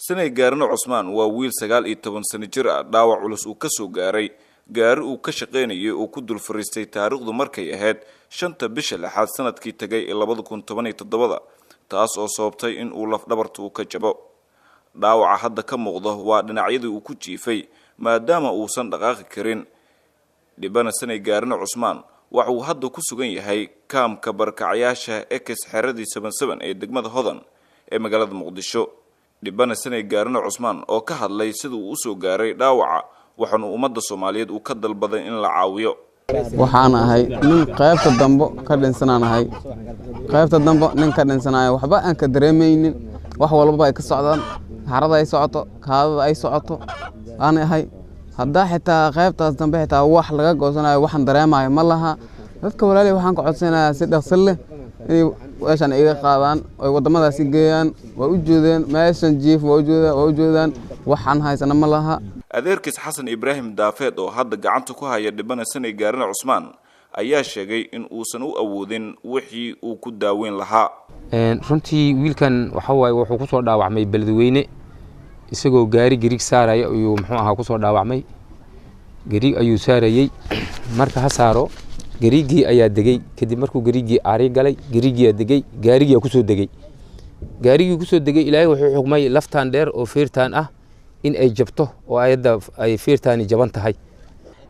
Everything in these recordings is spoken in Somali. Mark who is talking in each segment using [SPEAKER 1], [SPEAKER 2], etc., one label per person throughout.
[SPEAKER 1] Sanay Gaarno Cusmaan waa wiil 19 sano jir ah dhaawac culus uu ka soo gaaray gaari uu ka shaqeynayay oo ku dul fariistay taariikhdu markay ahayd 5 bisha lixaad sanadkii tagay 2017 taas oo sababtay in uu laf dhabartu ka jabo. Dhaawaca hadda ka muuqdo waa dhinacyadii uu ku jiifay maadaama uusan dhaqaaqi karin. Dhibana Sanay Gaarno Cusmaan waxa uu hadda ku sugan yahay kaamka barakacayaasha Ex Xeradii 77 ee degmada Hodan ee magaalada Muqdisho. Dhibana Sanay Gaarno Cusmaan oo ka hadlay sida uu soo gaaray dhaawaca waxaanu ummadda Soomaaliyeed uu ka dalbaday in la caawiyo.
[SPEAKER 2] waxaan ahay nin qaybta dambo ka dhinsananahay qaybta dambo nin ka dhinsanaayo waxba aan ka dareemaynin wax walba ay ka socdaan harada ay socoto kaadada ay socoto aan ahay hadda xitaa qaybtaas dambe xitaa wax laga goosanayo waxaan dareemayo ma laha dadka walaalay waxaan ka codsanayaa si dhaqso leh inay weeshan iga qaadaan oo wadamadaasi geeyaan waa u jeedeen meeshan jiif waa u jeedaan waxaan haysana ma laha.
[SPEAKER 1] Adeerkiis Xasan Ibrahim Daafeed oo hadda gacanta ku haya dhibana Sanay Gaarno Cusmaan ayaa sheegay in uusan u awoodin wixii uu ku daaweyn lahaa.
[SPEAKER 3] runtii wiilkan waxa waay wuxuu ku soo dhaawacmay Beledweyne isagoo gaari gariig saaraya ayuu muxuu ahaa ku soo dhaawacmay gariig ayuu saarayay marka ha saaro gariigii ayaa degay kadib markuu gariigii aari galay gariigii degay gaarigii ku soo degay ilaahay wuxuu xukmay laftaan dheer oo feertaan ah in ay jabto oo ayada ay feertaani jaban tahay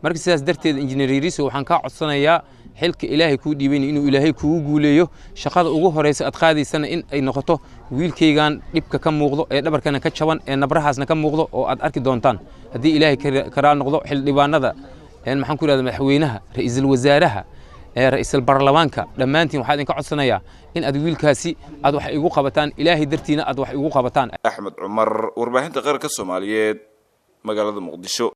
[SPEAKER 3] marka sidaas darteed injineeriis waxaan ka codsanayaa xilka ilaahay ku dhiibay inuu ilaahay kugu guuleeyo shaqada ugu horeysa ad qaadaysana in ay noqoto wiilkaygan dhibka ka muuqdo ee dhabarkana ka jaban ee nabrahaasna ka muuqdo oo aad arki doontaan hadii ilaahay ka noqdo xil dhibaanada maxaan ku raadmaa madaxweynaha ra'iisul wasaaraha ra'iisul baarlamaanka dhamaantiin waxaan idin ka codsanayaa in aad wiilkaasi aad wax igu qabataan ilaahay dartiina aad wax igu qabataan.
[SPEAKER 1] Axmed Cumar warbaahinta qaranka Soomaaliyeed magaalada Muqdisho.